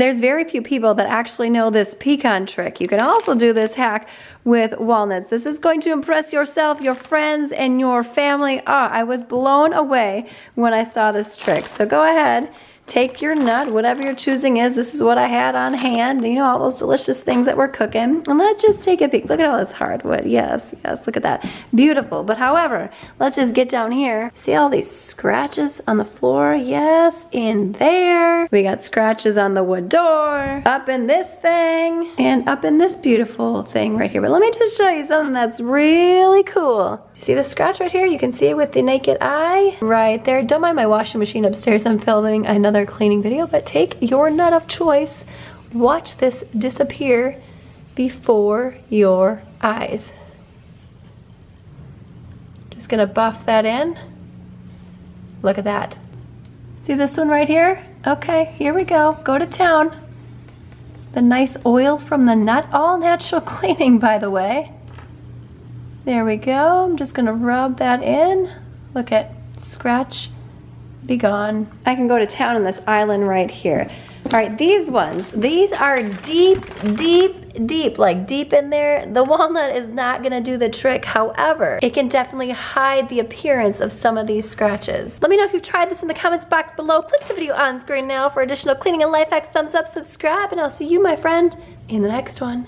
There's very few people that actually know this pecan trick. You can also do this hack with walnuts. This is going to impress yourself, your friends, and your family. I was blown away when I saw this trick. So go ahead, take your nut, whatever your choosing is. This is what I had on hand. You know, all those delicious things that we're cooking. And let's just take a peek. Look at all this hardwood. Yes, yes, look at that. Beautiful. But however, let's just get down here. See all these scratches on the floor? Yes, in there. We got scratches on the wood door, up in this thing, and up in this beautiful thing right here. But let me just show you something that's really cool. You see the scratch right here? You can see it with the naked eye right there. Don't mind my washing machine upstairs. I'm filming another cleaning video, but take your nut of choice. Watch this disappear before your eyes. Just gonna buff that in. Look at that. See this one right here? Okay, here we go. Go to town. The nice oil from the nut. All natural cleaning, by the way. There we go. I'm just gonna rub that in. Look at scratch, be gone. I can go to town on this island right here. All right, these ones, these are deep, deep, deep, like deep in there. The walnut is not gonna do the trick. However, it can definitely hide the appearance of some of these scratches. Let me know if you've tried this in the comments box below. Click the video on screen now for additional cleaning and life hacks. Thumbs up, subscribe, and I'll see you, my friend, in the next one.